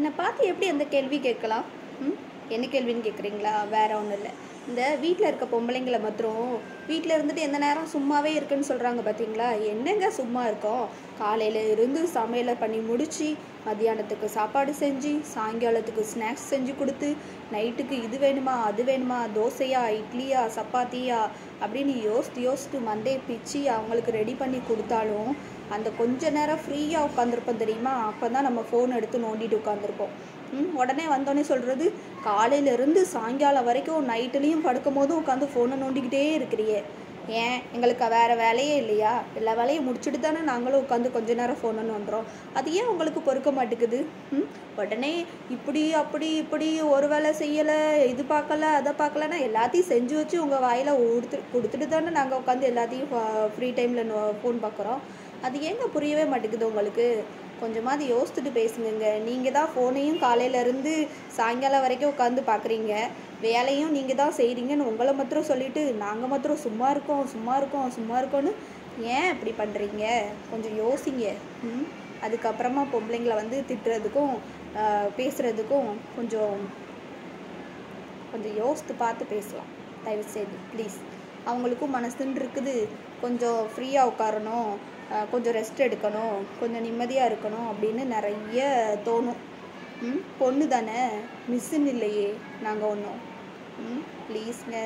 என்னை பார்த்து எப்படி அந்த கேள்வி கேட்கலாம்? என்ன கேள்வின்னு கேட்குறீங்களா? வேற ஒன்றும் இல்லை. இந்த வீட்டில் இருக்க பொம்பளைங்களை மாத்திரம் வீட்டில் இருந்துட்டு எந்த நேரம் சும்மாவே இருக்குன்னு சொல்கிறாங்க பார்த்தீங்களா? என்னங்க சும்மா இருக்கோம்? காலையில் இருந்து சமையலை பண்ணி முடித்து, மத்தியானத்துக்கு சாப்பாடு செஞ்சு, சாயங்காலத்துக்கு ஸ்நாக்ஸ் செஞ்சு கொடுத்து, நைட்டுக்கு இது வேணுமா அது வேணுமா, தோசையா இட்லியா சப்பாத்தியா அப்படின்னு யோசித்து மண்டே பிச்சு அவங்களுக்கு ரெடி பண்ணி கொடுத்தாலும் அந்த கொஞ்ச நேரம் ஃப்ரீயாக உட்காந்துருப்போம் தெரியுமா? அப்போ தான் நம்ம ஃபோன் எடுத்து நோண்டிட்டு உட்காந்துருப்போம். உடனே வந்தோடனே சொல்கிறது, காலையிலேருந்து சாயங்காலம் வரைக்கும் நைட்டுலேயும் படுக்கும் போதும் உட்காந்து ஃபோனை நோண்டிக்கிட்டே இருக்கிறியே, ஏன் எங்களுக்கு வேறு வேலையே இல்லையா? எல்லா வேலையும் முடிச்சுட்டு தானே நாங்களும் உட்காந்து கொஞ்ச நேரம் ஃபோனை நோண்டுறோம். அது ஏன் உங்களுக்கு பொறுக்க மாட்டேங்குது? உடனே இப்படி அப்படி இப்படி ஒரு வேலை செய்யலை, இது பார்க்கல அதை பார்க்கலன்னா எல்லாத்தையும் செஞ்சு வச்சு உங்கள் வாயில் கொடுத்துட்டு தானே நாங்கள் உட்காந்து எல்லாத்தையும் ஃப்ரீ டைமில் ஃபோன் பார்க்குறோம். அது ஏங்க புரியவே மாட்டேங்குது உங்களுக்கு? கொஞ்சமாவது யோசிச்சுட்டு பேசுங்க. நீங்கள் தான் ஃபோனையும் காலையிலேருந்து சாயங்காலம் வரைக்கும் உட்காந்து பார்க்குறீங்க, வேலையும் நீங்கள் தான் செய்கிறீங்கன்னு உங்களை மாத்திரம் சொல்லிவிட்டு நாங்கள் மாத்திரம் சும்மா இருக்கோன்னு ஏன் இப்படி பண்ணுறீங்க? கொஞ்சம் யோசிங்க. அதுக்கப்புறமா பொம்பளைங்களை வந்து திட்டுறதுக்கும் பேசுகிறதுக்கும் கொஞ்சம் யோசித்து பார்த்து பேசலாம் தயவுசெய்து ப்ளீஸ். அவங்களுக்கும் மனசுன்னு இருக்குது, கொஞ்சம் ஃப்ரீயாக உட்காரணும், கொஞ்சம் ரெஸ்ட் எடுக்கணும், கொஞ்சம் நிம்மதியாக இருக்கணும் அப்படின்னு நிறைய தோணும். பொண்ணு தானே, மிஸ்ஸுன்னு இல்லையே நாங்கள் ஒன்றும். ப்ளீஸ்ங்க.